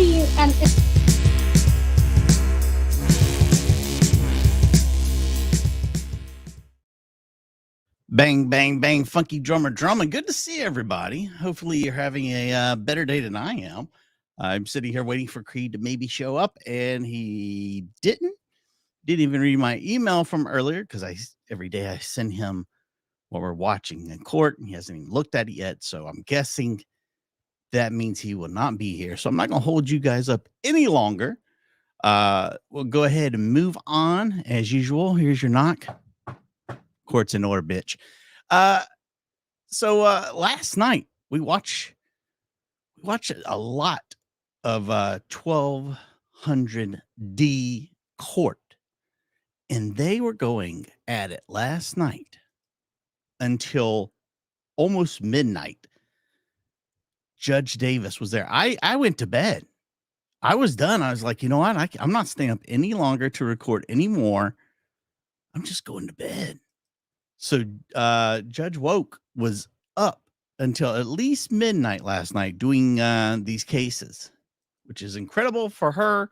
do you, Bang, bang, bang, funky drummer drumming. Good to see everybody. Hopefully you're having a better day than I am. I'm sitting here waiting for Creed to maybe show up, and he didn't even read my email from earlier because every day I send him what we're watching in court, and he hasn't even looked at it yet. So I'm guessing that means he will not be here. So I'm not going to hold you guys up any longer. We'll go ahead and move on as usual. Here's your knock. Court's in order, bitch. So last night we watched a lot of 1200D Court, and they were going at it last night until almost midnight. Judge Davis was there. I went to bed. I was done. I was like, you know what? I'm not staying up any longer to record anymore. I'm just going to bed. So Judge Woke was up until at least midnight last night doing these cases, which is incredible for her.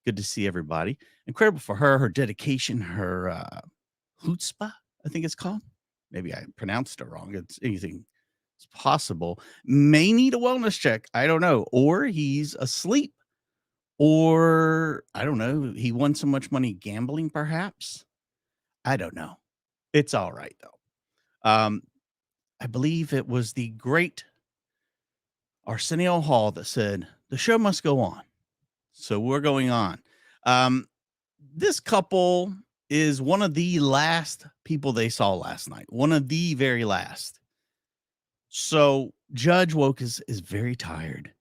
Good to see everybody. Incredible for her dedication, her chutzpah, I think it's called. Maybe I pronounced it wrong. It's anything is possible. May need a wellness check. I don't know. Or he's asleep. Or, I don't know, he won so much money gambling, perhaps. I don't know. It's all right, though. I believe it was the great Arsenio Hall that said, the show must go on. So we're going on. This couple is one of the last people they saw last night. One of the very last. So Judge Woke is very tired.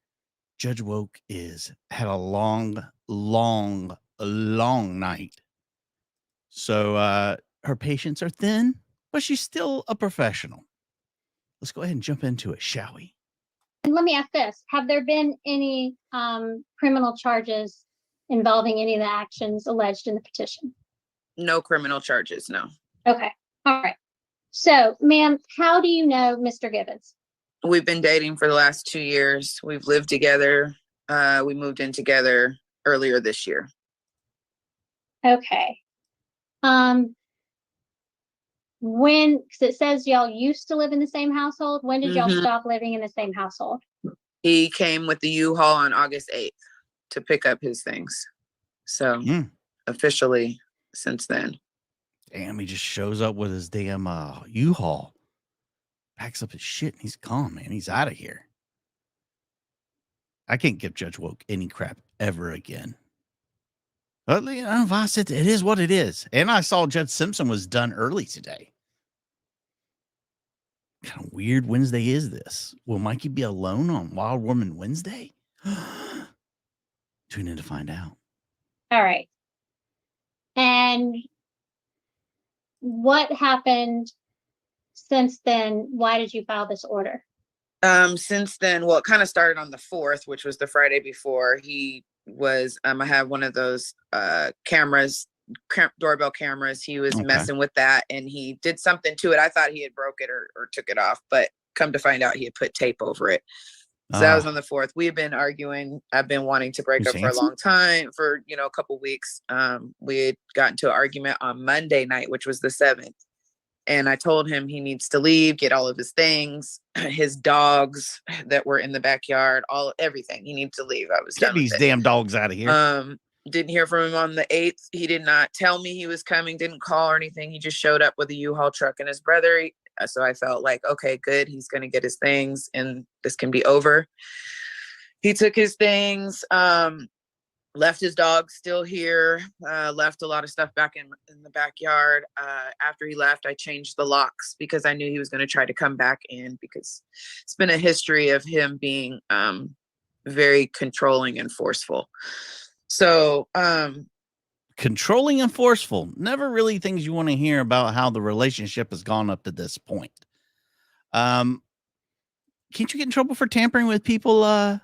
Judge Woke had a long night. So her patients are thin, but she's still a professional. Let's go ahead and jump into it, shall we? and let me ask this, have there been any criminal charges involving any of the actions alleged in the petition? No criminal charges, no. Okay, all right. So, ma'am, how do you know Mr. Gibbons? We've been dating for the last 2 years. We've lived together. We moved in together earlier this year. Okay. Because it says y'all used to live in the same household. When did y'all stop living in the same household? He came with the U-Haul on August 8th to pick up his things. So officially since then. Damn, he just shows up with his damn U-Haul. Packs up his shit and he's gone, man. He's out of here. I can't give Judge Woke any crap ever again. But you know, Voss, it is what it is. And I saw Judge Simpson was done early today. What kind of weird Wednesday is this? Will Mikey be alone on Wild Woman Wednesday? Tune in to find out. All right. And what happened since then? Why did you file this order? Since then, well, it kind of started on the 4th, which was the Friday before. He was, I have one of those cameras, doorbell cameras. He was messing with that and he did something to it. I thought he had broke it or took it off, but come to find out he had put tape over it. So that was on the 4th. We've been arguing. I've been wanting to break up for a long time, for, a couple weeks. We had gotten to an argument on Monday night, which was the 7th. And I told him he needs to leave, get all of his things, his dogs that were in the backyard, everything. He needs to leave. I was Get these damn dogs out of here. Didn't hear from him on the 8th. He did not tell me he was coming, didn't call or anything. He just showed up with a U-Haul truck and his brother. So I felt like, okay, good. He's going to get his things and this can be over. He took his things, left his dog still here, left a lot of stuff back in the backyard. After he left, I changed the locks because I knew he was going to try to come back in, because it's been a history of him being very controlling and forceful. So controlling and forceful, never really things you want to hear about how the relationship has gone up to this point. Can't you get in trouble for tampering with people?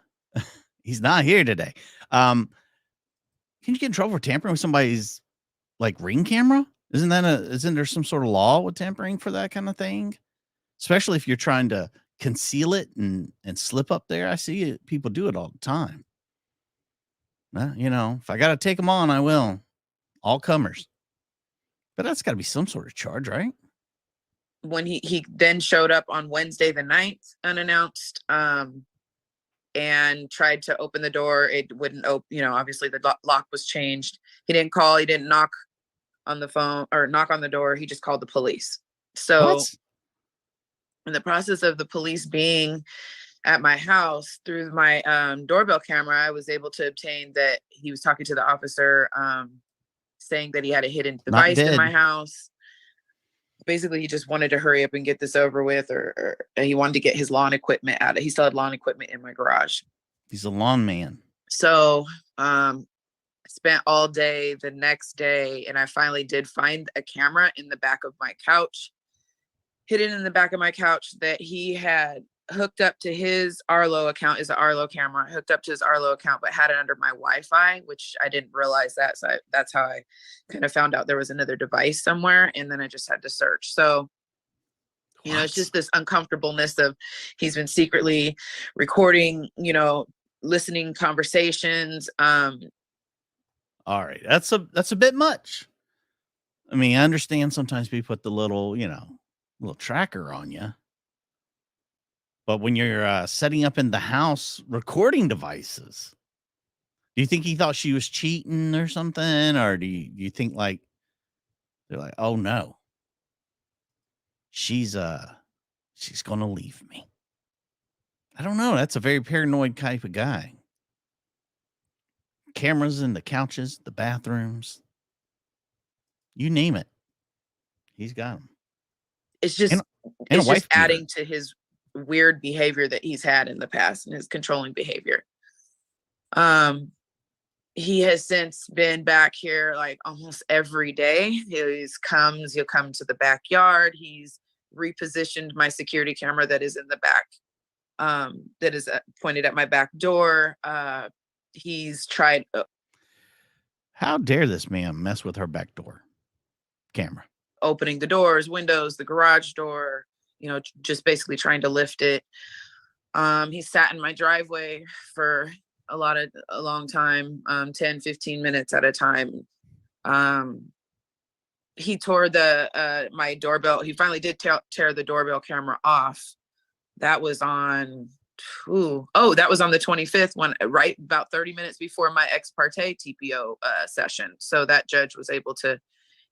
He's not here today. Can you get in trouble for tampering with somebody's like ring camera? Isn't there some sort of law with tampering for that kind of thing? Especially if you're trying to conceal it and slip up there. I see people do it all the time. You know, if I got to take them on, I will. All comers. But that's got to be some sort of charge, right? When he then showed up on Wednesday the 9th unannounced, and tried to open the door, it wouldn't open. You know, obviously the lock was changed. He didn't call. He didn't knock on the phone or knock on the door. He just called the police. So What? in the process of the police being at my house through my doorbell camera, I was able to obtain that he was talking to the officer, saying that he had a hidden device in my house. Basically, he just wanted to hurry up and get this over with, or he wanted to get his lawn equipment out. He still had lawn equipment in my garage. He's a lawn man. So I spent all day the next day, and I finally did find a camera in the back of my couch, hidden in the back of my couch, that he had hooked up to his Arlo account. Is an Arlo camera hooked up to his Arlo account, but had it under my Wi-Fi, which I didn't realize that. So that's how I kind of found out there was another device somewhere, and then I just had to search. So, you know, it's just this uncomfortableness of he's been secretly recording, you know, listening conversations. All right, that's a bit much. I mean, I understand sometimes we put the little, you know, little tracker on you. But when you're setting up in the house recording devices, do you think he thought she was cheating or something? Or do you think like, they're like, oh no, she's going to leave me. I don't know. That's a very paranoid type of guy. Cameras in the couches, the bathrooms, you name it. He's got them. It's just, And it's a wife just adding to his weird behavior that he's had in the past and his controlling behavior. He has since been back here like almost every day. He'll come to the backyard. He's repositioned my security camera that is in the back, that is pointed at my back door. He's tried. How dare this man mess with her back door camera? Opening the doors, windows, the garage door, you know, just basically trying to lift it. He sat in my driveway for a long time, 10, 15 minutes at a time. He tore my doorbell. He finally did tear the doorbell camera off. That was on, that was on the 25th, right about 30 minutes before my ex parte TPO session. So that judge was able to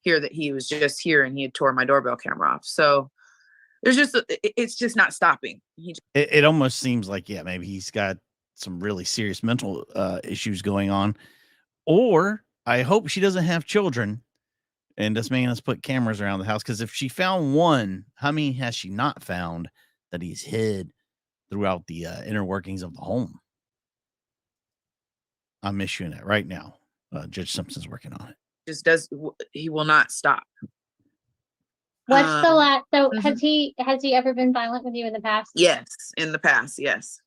hear that he was just here and he had tore my doorbell camera off. So it's just not stopping. It almost seems like, yeah, maybe he's got some really serious mental issues going on, or I hope she doesn't have children and this man has put cameras around the house. Because if she found one, how many has she not found that he's hid throughout the inner workings of the home? I'm issuing that right now. Judge Simpson's working on it. He will not stop. What's the last? So Mm-hmm. has he ever been violent with you in the past? Yes, in the past, yes.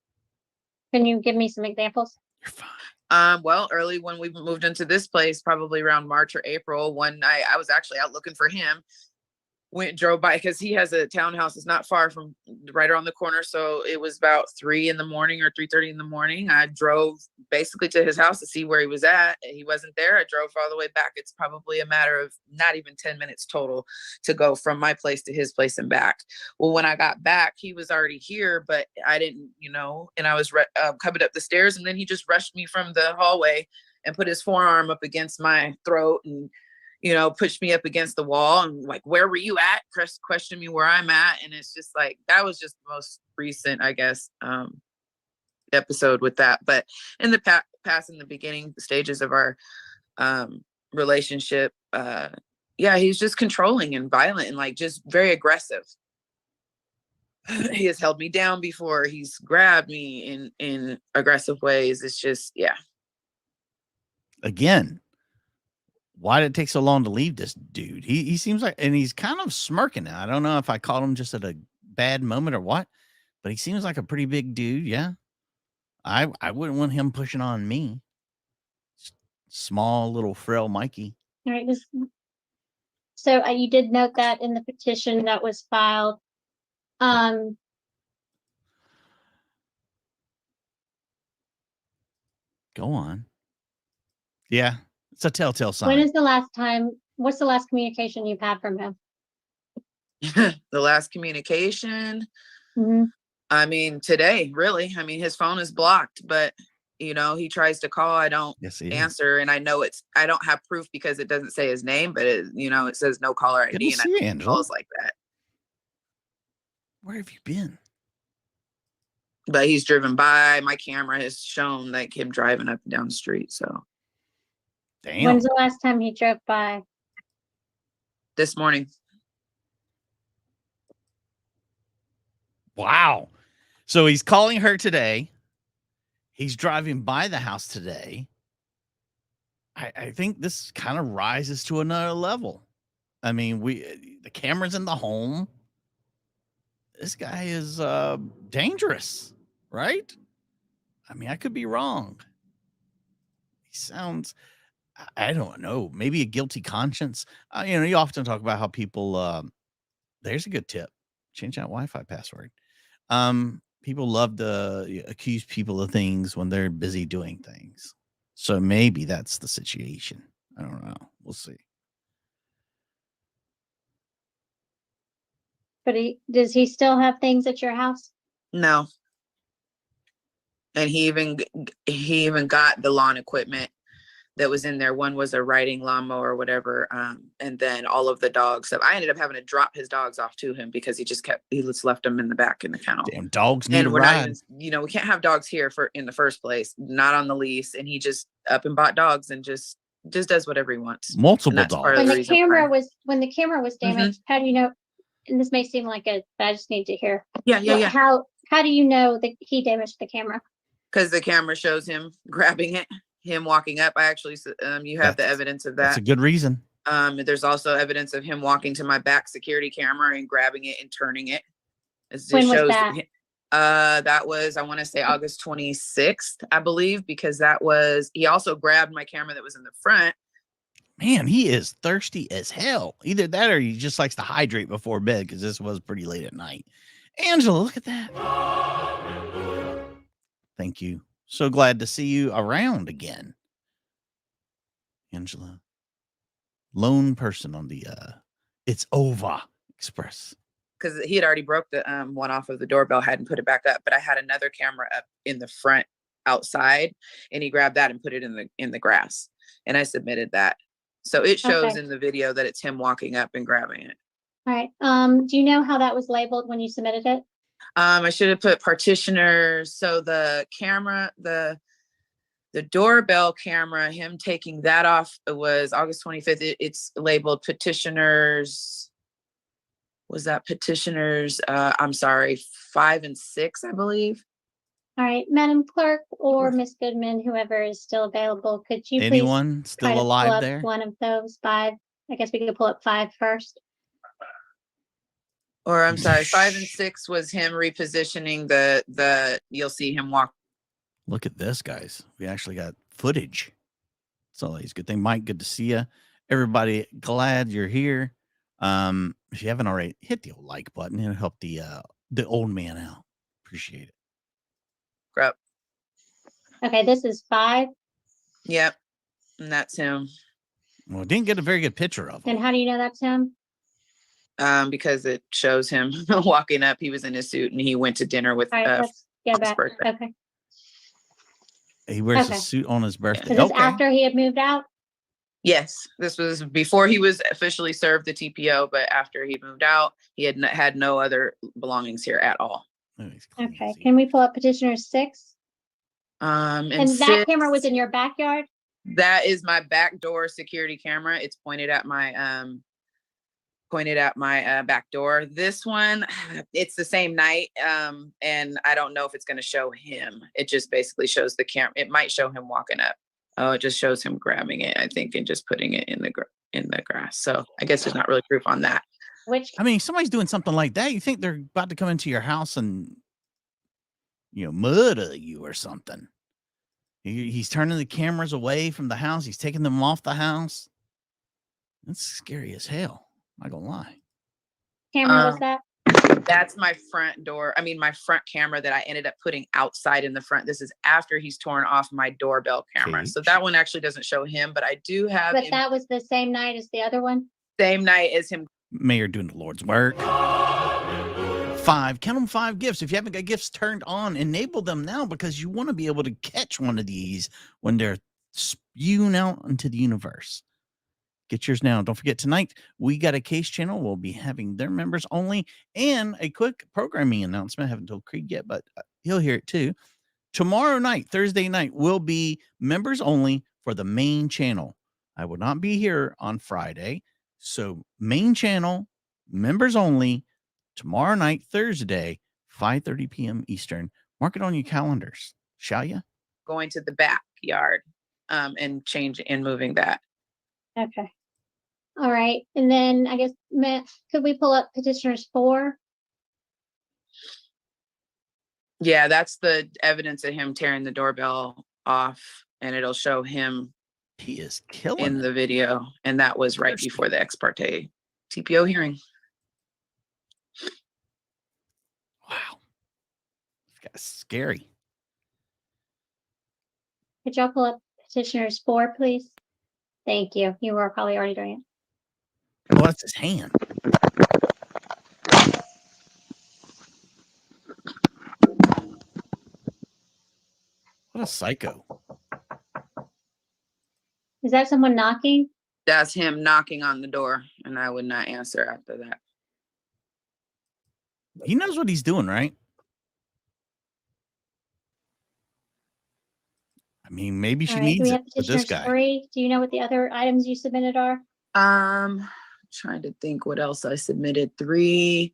Can you give me some examples? You're fine. Well, early when we moved into this place, probably around March or April, one night I was actually out looking for him. Drove by because he has a townhouse. It's not far from right around the corner. So it was about 3 in the morning or 3:30 in the morning. I drove basically to his house to see where he was at. He wasn't there. I drove all the way back. It's probably a matter of not even 10 minutes total to go from my place to his place and back. Well, when I got back, he was already here, but I didn't, and I was coming up the stairs, and then he just rushed me from the hallway and put his forearm up against my throat and pushed me up against the wall and like, where were you at? Question me where I'm at. And it's just like, that was just the most recent, I guess, episode with that. But in the past, in the beginning stages of our relationship, he's just controlling and violent and like just very aggressive. He has held me down before. He's grabbed me in aggressive ways. It's just, yeah. Again, why did it take so long to leave this dude? He seems like, and he's kind of smirking now. I don't know if I caught him just at a bad moment or what, but he seems like a pretty big dude. Yeah. I wouldn't want him pushing on me. Small little frail Mikey. All right. So you did note that in the petition that was filed. Go on. Yeah, it's a telltale sign. When is the last time? What's the last communication you've had from him? The last communication, I mean, today, really. I mean, his phone is blocked, but you know, he tries to call. I don't answer, and I know I don't have proof because it doesn't say his name, but it says no caller ID. Good to see you, and Angela. calls like that. Where have you been? But he's driven by. My camera has shown like him driving up and down the street. So, damn. When's the last time he drove by? This morning. Wow. So he's calling her today. He's driving by the house today. I think this kind of rises to another level. I mean, the camera's in the home. This guy is dangerous, right? I mean, I could be wrong. He sounds, I don't know, maybe a guilty conscience. You often talk about how people, there's a good tip. Change that Wi-Fi password. People love to accuse people of things when they're busy doing things. So maybe that's the situation. I don't know. We'll see. But does he still have things at your house? No. And he even got the lawn equipment that was in there. One was a riding lawnmower or whatever. And then all of the dogs. So I ended up having to drop his dogs off to him because he just left them in the back in the kennel. Damn, dogs need a we're ride. not even, we can't have dogs here in the first place, not on the lease. And he just up and bought dogs and just does whatever he wants. Multiple dogs. When the camera was damaged, how do you know? And this may seem like but I just need to hear. Yeah. How do you know that he damaged the camera? Because the camera shows him grabbing it, him walking up. I actually, you have the evidence of that. That's a good reason. There's also evidence of him walking to my back security camera and grabbing it and turning it. When was that? That was, I want to say August 26th, I believe, because he also grabbed my camera that was in the front. Man, he is thirsty as hell. Either that or he just likes to hydrate before bed because this was pretty late at night. Angela, look at that. Thank you. So glad to see you around again. Angela. Lone person on the It's Over Express. Because he had already broke the one off of the doorbell, hadn't put it back up, but I had another camera up in the front outside, and he grabbed that and put it in the grass, and I submitted that. So it shows in the video that it's him walking up and grabbing it. All right. Do you know how that was labeled when you submitted it? I should have put Petitioner. So the camera, the doorbell camera, him taking that off, it was August 25th. It's labeled Petitioners. Was that Petitioners? I'm sorry, 5 and 6, I believe. All right, Madam Clerk or Miss Goodman, whoever is still available, could you anyone please still alive there? One of those 5. I guess we could pull up 5 first. Or I'm sorry, 5 and 6 was him repositioning the. You'll see him walk. Look at this, guys. We actually got footage. It's always a good thing. Mike, good to see you. Everybody, glad you're here. If you haven't already, hit the old like button. It'll help the old man out. Appreciate it. Grab. Okay, this is 5. Yep, and that's him. Well, didn't get a very good picture of him. And how do you know that's him? Because it shows him walking up. He was in his suit and he went to dinner with. All right, let's go back. Birthday. Okay. He wears a suit on his birthday. Is this after he had moved out? Yes, this was before he was officially served the TPO, but after he moved out, he had no other belongings here at all. Okay, can we pull up Petitioner 6? And that camera was in your backyard? That is my back door security camera. It's pointed at my back door. This one, it's the same night, and I don't know if it's going to show him. It just basically shows the camera. It might show him walking up. Oh, it just shows him grabbing it, I think, and just putting it in the grass. So I guess there's not really proof on that. I mean, somebody's doing something like that. You think they're about to come into your house and, murder you or something. He's turning the cameras away from the house. He's taking them off the house. That's scary as hell. Not gonna lie. Camera was that? That's my front door. I mean, my front camera that I ended up putting outside in the front. This is after he's torn off my doorbell camera. Okay. So that one actually doesn't show him, but I do have But that was the same night as the other one? same night as him. Mayor doing the Lord's work. 5, count them 5 gifts. If you haven't got gifts turned on, enable them now because you want to be able to catch one of these when they're spewing out into the universe. Get yours now. Don't forget, tonight we got a case channel. We'll be having their members only, and a quick programming announcement. I haven't told Creed yet, but he'll hear it too. Tomorrow night, Thursday night, will be members only for the main channel. I will not be here on Friday. So main channel, members only, tomorrow night, Thursday, 5:30 p.m. Eastern. Mark it on your calendars, shall you? Going to the backyard and moving that. Okay. All right. And then I guess, Matt, could we pull up petitioners 4? Yeah, that's the evidence of him tearing the doorbell off, and it'll show him He is killing in the video. And that was right before the ex parte TPO hearing. Wow. This guy's scary. Could y'all pull up petitioners 4, please? Thank you. You were probably already doing it. Oh, that's his hand. What a psycho. Is that someone knocking? That's him knocking on the door, and I would not answer after that. He knows what he's doing, right? I mean, maybe she All right, do needs we it have with this petitioners guy. 3? Do you know what the other items you submitted are? Trying to think what else I submitted. 3.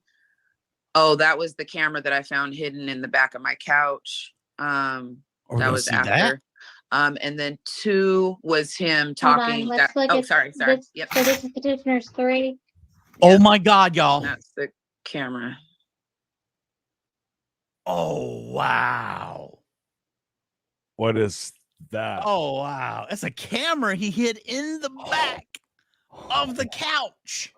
Oh, that was the camera that I found hidden in the back of my couch. That was after. And then 2 was him talking. Let's look at sorry. this. Yep. So this is petitioners 3. Oh my God, y'all. That's the camera. Oh, wow. What is that? Oh, wow. That's a camera he hid in the back of the couch.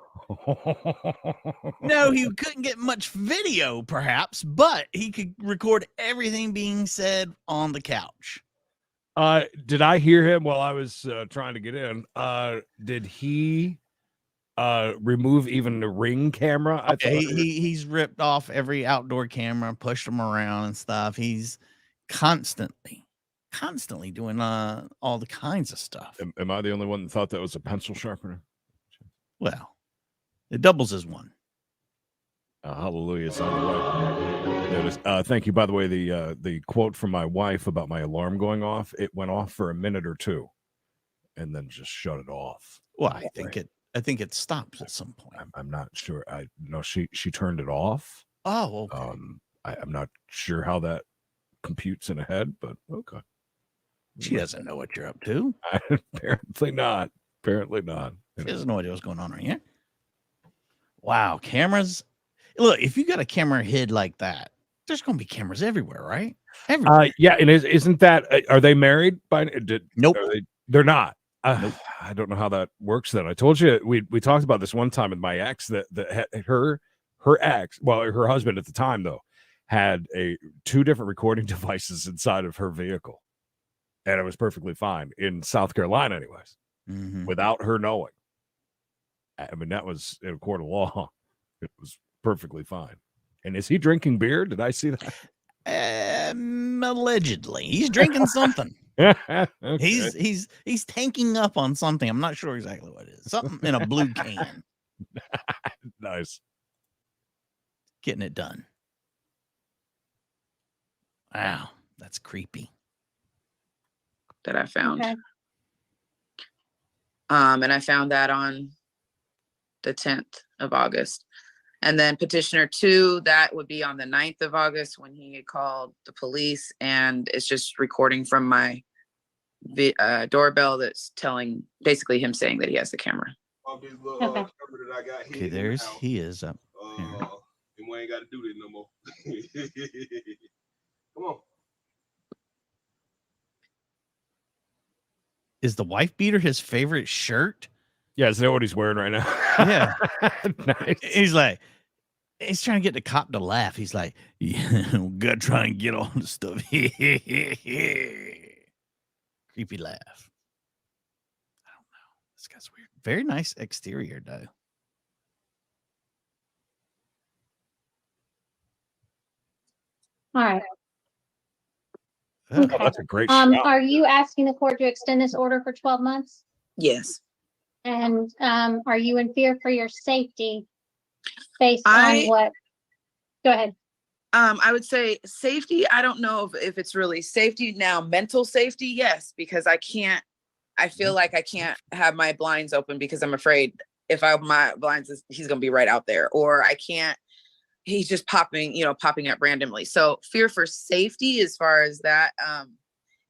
No, he couldn't get much video, perhaps, but he could record everything being said on the couch. Did I hear him while I was trying to get in? Did he remove even the Ring camera? I Okay, thought he's ripped off every outdoor camera, pushed them around and stuff. He's constantly doing all the kinds of stuff. Am I the only one that thought that was a pencil sharpener? Well, it doubles as one. Hallelujah. It's on the way. There it is. Thank you. By the way, the quote from my wife about my alarm going off, it went off for a minute or 2 and then just shut it off. Well, I think it stops at some point. I'm not sure. I know she turned it off. Oh, okay. I'm not sure how that computes in a head, but okay. She doesn't know what you're up to. Apparently not. She doesn't know what's going on right here. Wow, cameras. Look, if you got a camera hid like that, there's going to be cameras everywhere, right? Everywhere. Yeah, and isn't that? Are they married? Nope. They're not. Nope. I don't know how that works. Then I told you we talked about this one time with my ex that her ex, well, her husband at the time though, had 2 different recording devices inside of her vehicle, and it was perfectly fine in South Carolina, anyways, without her knowing. I mean, that was in a court of law. It was perfectly fine. And is he drinking beer? Did I see that? Allegedly, he's drinking something. Okay. He's tanking up on something. I'm not sure exactly what it is. Something in a blue can. Nice. Getting it done. Wow, that's creepy. That I found. Okay. And I found that on the 10th of August. And then petitioner 2, that would be on the 9th of August when he had called the police, and it's just recording from my doorbell that's basically him saying that he has the camera. Okay. Okay, he is up here. And we ain't got to do that no more. Come on. Is the wife beater his favorite shirt? Yeah, is that what he's wearing right now? Yeah. Nice. He's like, he's trying to get the cop to laugh. He's like, yeah, we gotta try and get all the stuff. Creepy laugh. I don't know. This guy's weird. Very nice exterior, though. All right. Ugh. Okay. Oh, that's a great shot. Are you asking the court to extend this order for 12 months? Yes. And are you in fear for your safety based I- on what? Go ahead. I would say safety. I don't know if it's really safety now. Mental safety, yes, because I feel like I can't have my blinds open because I'm afraid if I open my blinds, he's gonna be right out there, or I can't. He's just popping up randomly. So fear for safety, as far as that,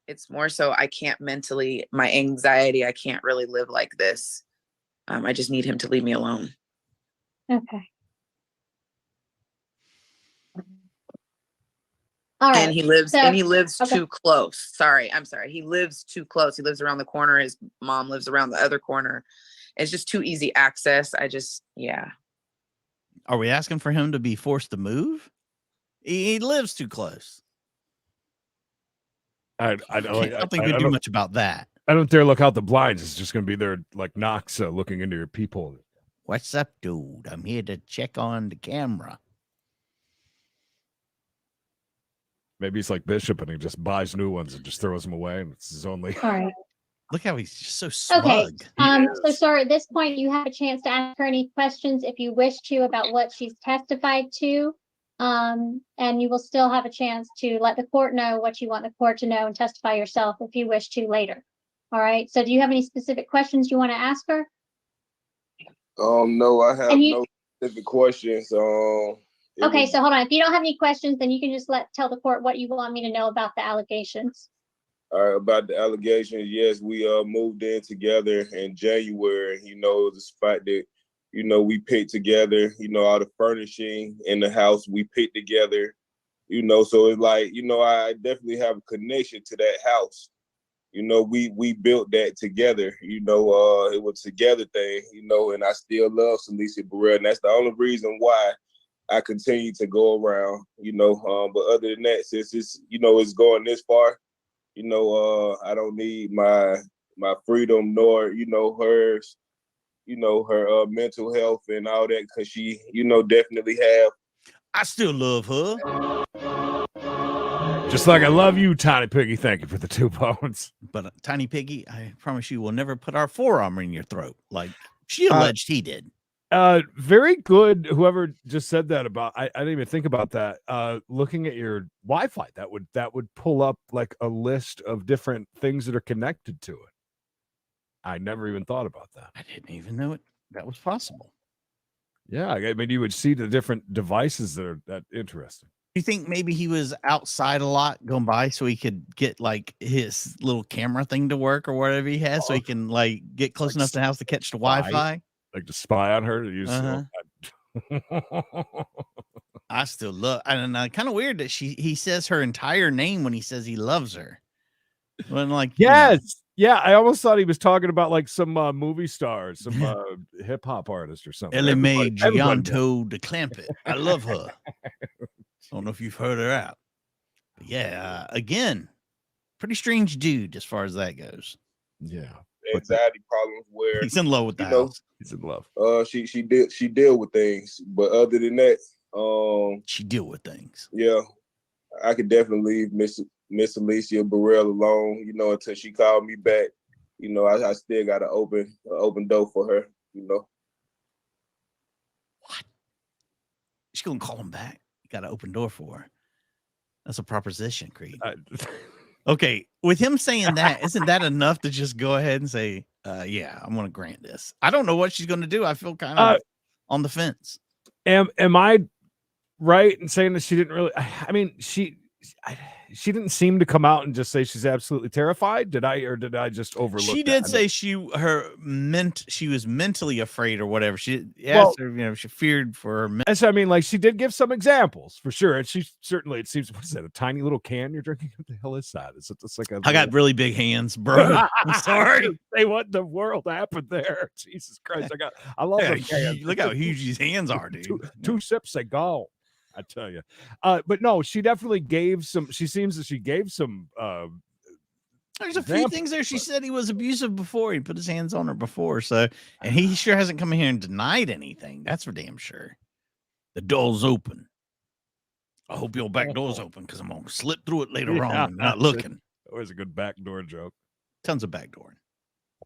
it's more so I can't mentally, my anxiety. I can't really live like this. I just need him to leave me alone. Okay. All right. And he lives okay. too close. I'm sorry. He lives too close. He lives around the corner. His mom lives around the other corner. It's just too easy access. Yeah. Are we asking for him to be forced to move? He lives too close. I don't think we do much about that. I don't dare look out the blinds. It's just going to be there like Knox looking into your peephole. What's up, dude? I'm here to check on the camera. Maybe he's like Bishop and he just buys new ones and just throws them away. And it's his only. All right. Look how he's just so smug. Okay. So sorry, at this point, you have a chance to ask her any questions if you wish to about what she's testified to. And you will still have a chance to let the court know what you want the court to know and testify yourself if you wish to later. All right. So do you have any specific questions you want to ask her? No, I have no specific questions. Okay, so hold on. If you don't have any questions, then you can just tell the court what you want me to know about the allegations. All right, about the allegations, yes, we moved in together in January. It was a spot that, we picked together, all the furnishing in the house we picked together, so it's like, I definitely have a connection to that house. We built that together, it was a together thing, and I still love Celicia Burrell, and that's the only reason why I continue to go around, but other than that, since it's, it's going this far, I don't need my freedom nor, hers, her mental health and all that, because she, definitely have. I still love her. Just like I love you, Tiny Piggy. Thank you for the 2 bones. But Tiny Piggy, I promise you will never put our forearm in your throat like she alleged he did. Very good. Whoever just said that about, I didn't even think about that. Looking at your Wi-Fi, that would pull up like a list of different things that are connected to it. I never even thought about that. I didn't even know that was possible. Yeah, I mean, you would see the different devices that are that interesting. You think maybe he was outside a lot going by so he could get like his little camera thing to work or whatever he has, so he can like get close enough to the house to catch the Wi-Fi? Like to spy on her to use. I still love, and kind of weird that he says her entire name when he says he loves her. When like yes, yeah, I almost thought he was talking about like some movie stars, some hip hop artist or something. LMA Gianto de Clampett. I love her. I don't know if you've heard her out. But yeah, again, pretty strange dude as far as that goes. Yeah. Anxiety problems where he's in love with the house. He's in love. She deal with things, but other than that, she deal with things. Yeah, I could definitely leave Miss Alicia Burrell alone, until she called me back. I still got an open door for her. What? She's gonna call him back. You got an open door for her. That's a proposition, Creed. Okay, with him saying that, isn't that enough to just go ahead and say, yeah, I'm going to grant this? I don't know what she's going to do. I feel kind of on the fence. Am I right in saying that she didn't really, I mean, she she didn't seem to come out and just say she's absolutely terrified. Did I just overlook She that? did say she was mentally afraid or whatever. She Well- asked her, she feared for her. And so, I mean, like, she did give some examples for sure. And she certainly, it seems, what is that, a tiny little can you're drinking? What the hell is that? Is it just like a I got really big hands, bro. I'm sorry. Say what in the world happened there? Jesus Christ. I love them cans. Look how huge these hands are, dude. Two sips, they go. I tell you. But no, she definitely gave some, she seems that she gave some There's a few examples, things there. She but- said he was abusive before. He put his hands on her before. So, and he sure hasn't come in here and denied anything. That's for damn sure. The door's open. I hope your back door's open because I'm going to slip through it later on. Yeah, When you're not looking. Always a good backdoor joke. Tons of back door.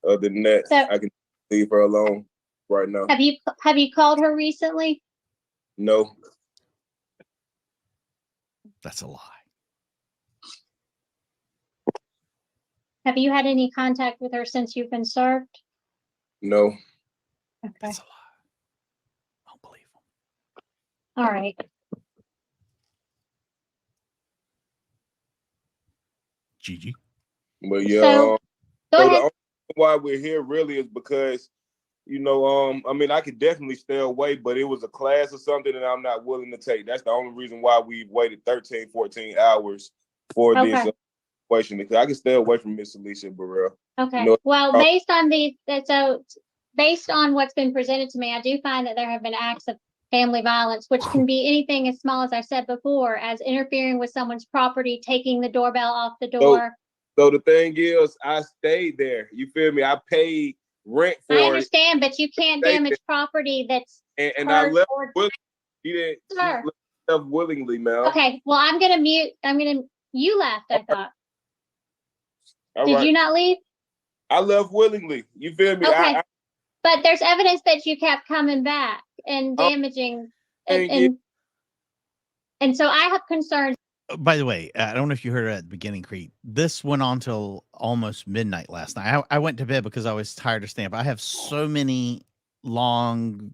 Other than that, So- I can leave her alone right now. Have you called her recently? No, That's a lie. Have you had any contact with her since you've been served? no. Okay. That's a lie. I don't believe him. All right. Gigi. But yeah, So, Go so the ahead. only reason why we're here really is because, I mean, I could definitely stay away, but it was a class or something that I'm not willing to take. That's the only reason why we waited 13, 14 hours for this Okay. situation, because I can stay away from Miss Alicia Burrell. Okay. No, Well, uh, based on what's been presented to me, I do find that there have been acts of family violence, which can be anything as small as I said before, as interfering with someone's property, taking the doorbell off the door. So the thing is, I stayed there. You feel me? I paid rent I for it, understand, but you can't Stay damage property that's and I hers left. or- She didn't. She Sir. left willingly, man. Okay, well, you left, I thought. All Did right. you not leave? I left willingly. You feel me? Okay. But there's evidence that you kept coming back and Oh, damaging, thank you. and so I have concerns. By the way, I don't know if you heard it at the beginning, Creed. This went on till almost midnight last night. I went to bed because I was tired of staying up. I have so many long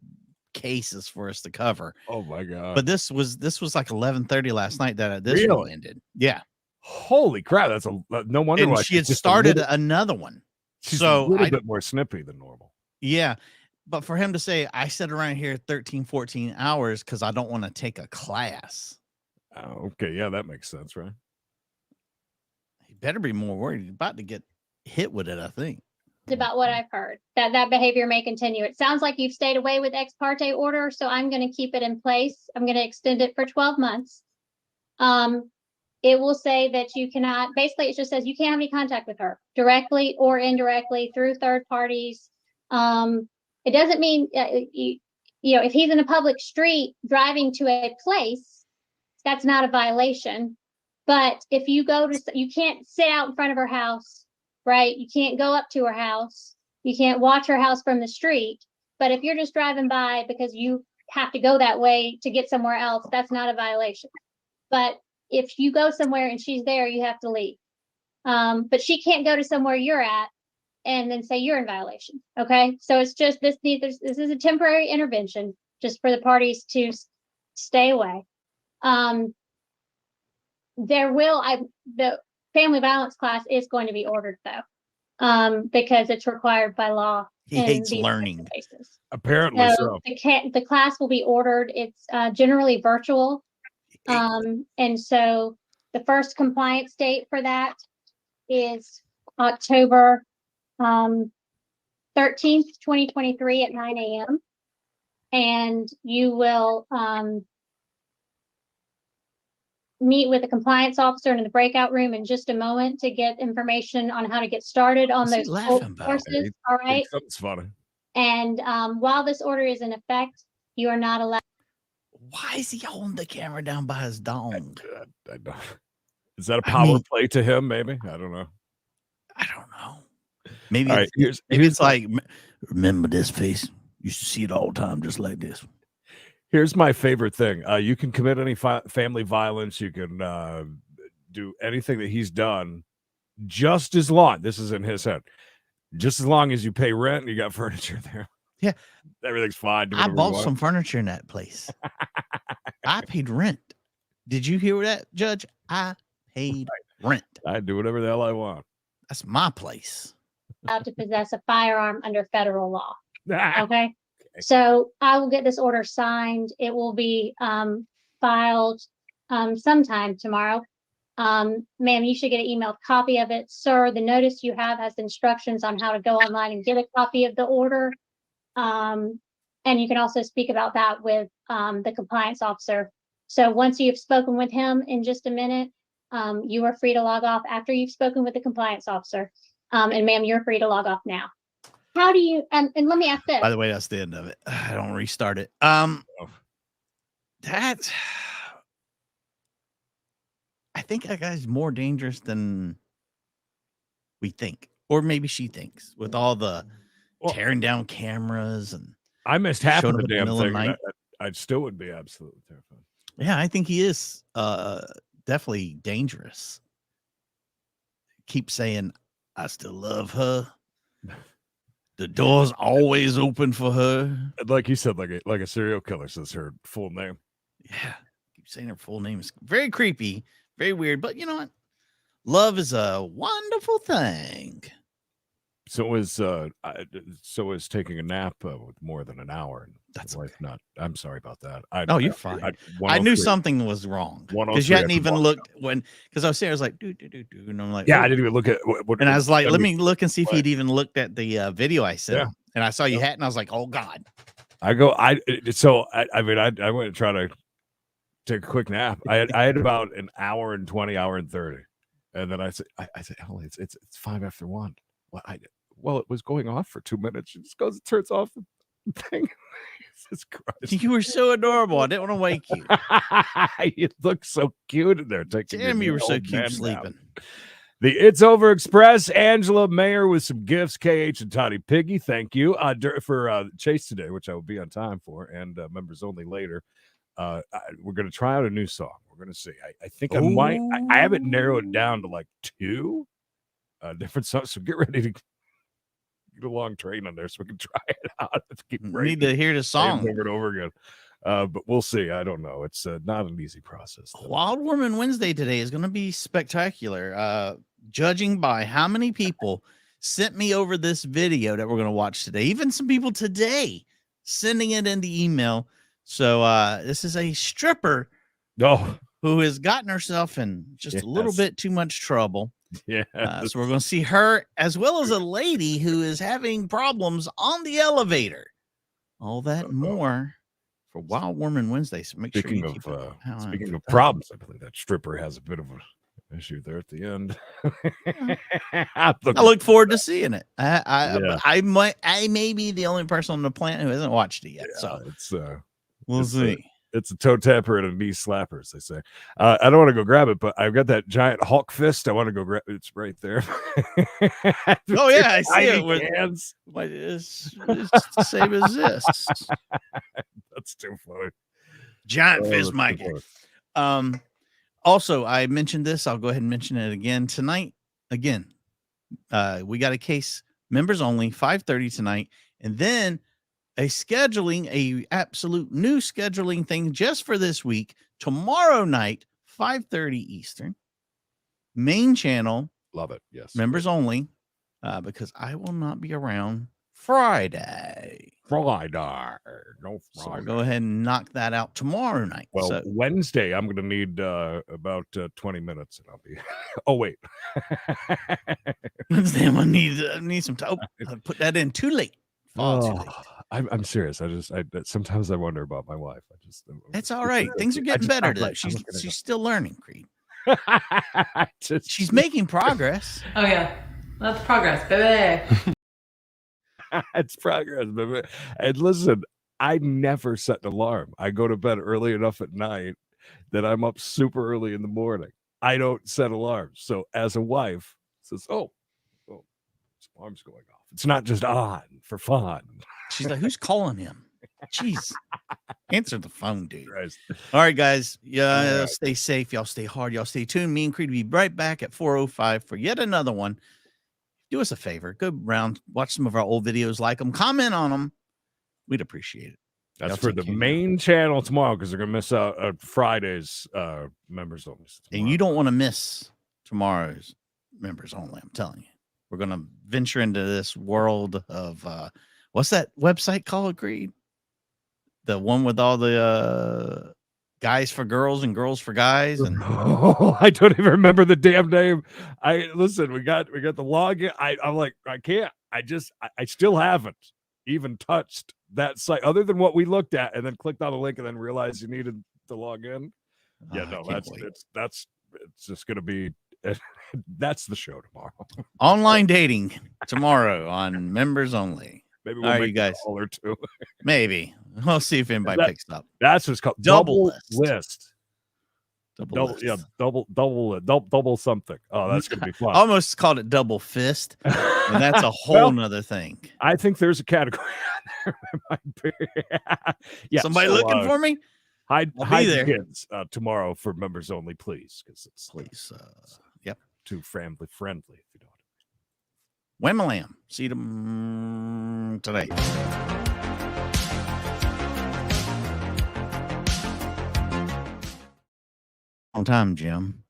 cases for us to cover. Oh my God. But this was like 11:30 last night that this one Really? ended. Yeah. Holy crap. That's no wonder And why she had she's just started a little, another one. she's so a little I- bit more snippy than normal. Yeah. But for him to say, I sit around here 13, 14 hours because I don't want to take a class. Oh, okay. Yeah, that makes sense, right? He better be more worried. He's about to get hit with it, I think. About what I've heard, that behavior may continue. It sounds like you've stayed away with ex parte order, so I'm going to keep it in place. I'm going to extend it for 12 months. It will say that you cannot, basically it just says you can't have any contact with her directly or indirectly through third parties. It doesn't mean, if he's in a public street driving to a place, that's not a violation. But if you you can't sit out in front of her house, right? You can't go up to her house. You can't watch her house from the street. But if you're just driving by because you have to go that way to get somewhere else, that's not a violation. But if you go somewhere and she's there, you have to leave. But she can't go to somewhere you're at and then say you're in violation. Okay. So it's just this is a temporary intervention just for the parties to stay away. The family violence class is going to be ordered though, because it's required by law. He in hates these types of learning. cases. Apparently so. The class will be ordered. It's generally virtual. And so the first compliance date for that is October 13th, 2023 at 9 a.m. And you will meet with the compliance officer in the breakout room in just a moment to get information on how to get started on What's he those laughing about? courses. All right. That's funny. And while this order is in effect, you are not allowed. Why is he holding the camera down by his dong? I don't. Is that a I power mean- play to him? Maybe. I don't know. I don't know. Maybe All right, it's like, remember this face? You should see it all the time, just like this. Here's my favorite thing. You can commit any family violence. You can do anything that he's done, just as long. This is in his head. Just as long as you pay rent and you got furniture there. Yeah. Everything's fine. Do I whatever you bought want. some furniture in that place. I paid rent. Did you hear that, Judge? I paid rent. I do whatever the hell I want. That's my place. To possess a firearm under federal law. Ah, Okay. So I will get this order signed. It will be filed sometime tomorrow. Ma'am, you should get an emailed copy of it. Sir, the notice you have has instructions on how to go online and get a copy of the order. And you can also speak about that with the compliance officer. So once you've spoken with him in just a minute, you are free to log off after you've spoken with the compliance officer. And ma'am, you're free to log off now. How do you, and let me ask this. By the way, that's the end of it. I don't restart it. That I think that guy's more dangerous than we think, or maybe she thinks, with all the tearing down cameras and I missed half showing of up the at the damn middle of thing. the and night. I still would be absolutely terrified. Yeah, I think he is definitely dangerous. Keep saying, I still love her. The door's always open for her. Like you said, like a serial killer says her full name. Yeah, keep saying her full name is very creepy, very weird. But you know what? Love is a wonderful thing. So is taking a nap with more than an hour. That's wife okay. not. I'm sorry about that. No, you're fine. I knew something was wrong because you hadn't even looked because I was saying, I was like, do, and I'm like, yeah, oh. I didn't even look at what And I was like, let me me look and see if he'd even looked at the video I sent Yeah. him. And I saw you hadn't. I was like, oh God. I mean, I went to try to take a quick nap. I had about an hour and 20, hour and 30. And then I said, Emily, it's 5:01. Well, it was going off for 2 minutes. She just goes, it turns off the thing. Jesus Christ. You were so adorable. I didn't want to wake you. You look so cute in there. Damn, you were so cute sleeping. The It's Over Express, Angela Mayer with some gifts, KH and Toddy Piggy. Thank you for Chase today, which I will be on time for, and members only later. We're going to try out a new song. We're going to see. I think I have it narrowed down to like 2 different songs. So get ready to get a long train on there so we can try it out. Let's keep need to hear the song over and over again. But we'll see. I don't know. It's not an easy process. Wild Woman Wednesday today is going to be spectacular. Judging by how many people sent me over this video that we're going to watch today, even some people today sending it in the email. So this is a stripper who has gotten herself in just a little bit too much trouble. Yeah. So we're going to see her as well as a lady who is having problems on the elevator. All that and more for Wild Woman Wednesday. So make sure you keep speaking of problems, I believe that stripper has a bit of an issue there at the end. I look forward to seeing it. I may be the only person on the planet who hasn't watched it yet. So it's we'll see. It's a toe tapper and a knee slapper, as they say. I don't want to go grab it, but I've got that giant Hulk fist. I want to go grab it. It's right there. Oh, yeah. I see it with hands. It's the same as this. That's too funny. Giant fist, Mike. Also, I mentioned this. I'll go ahead and mention it again tonight. Again, we got a case members only 5:30 tonight. And then a absolute new scheduling thing just for this week. Tomorrow night, 5:30 Eastern, main channel. Love it. Yes. Members only, because I will not be around Friday. No Friday. So I'll go ahead and knock that out tomorrow night. Well, so, Wednesday, I'm going to need about 20 minutes and I'll be. Oh, wait. Wednesday, I'm going to need some time. I'll put that in too late. I'm serious. Sometimes I wonder about my wife. It's all right. Things are getting better though. She's still learning, Creed. She's making progress. Oh yeah, that's progress, baby. It's progress, baby. And listen, I never set an alarm. I go to bed early enough at night that I'm up super early in the morning. I don't set alarms. So as a wife says, oh, this alarm's going off. It's not just on for fun. She's like, who's calling him? Jeez. Answer the phone, dude. Christ. All right, guys. Yeah, right. Stay safe. Y'all stay hard. Y'all stay tuned. Me and Creed will be right back at 4:05 for yet another one. Do us a favor. Go around, watch some of our old videos, like them, comment on them. We'd appreciate it. That's Y'all for take the care now. main channel tomorrow because they're gonna miss out Friday's members only. And you don't want to miss tomorrow's members only. I'm telling you, we're going to venture into this world of what's that website called, Greed? The one with all the guys for girls and girls for guys. And Oh, I don't even remember the damn name. Listen, we got the login. I'm like, I can't. I still haven't even touched that site other than what we looked at and then clicked on a link and then realized you needed to log in. Yeah, no, it's just gonna be that's the show tomorrow. Online dating tomorrow on members only. Maybe All we'll right, make you guys. a call or two. Maybe we'll see if anybody picks up. That's what's called Double list. Double list. Yeah, double something. Oh, that's gonna be fun. Almost called it double fist, and that's a whole nother thing. I think there's a category on there. Yeah, Somebody looking for me? Hide there. the kids tomorrow for members only, please, because it's yep, too family friendly. If you don't. Wham-a-lam. See them today. On time, Jim.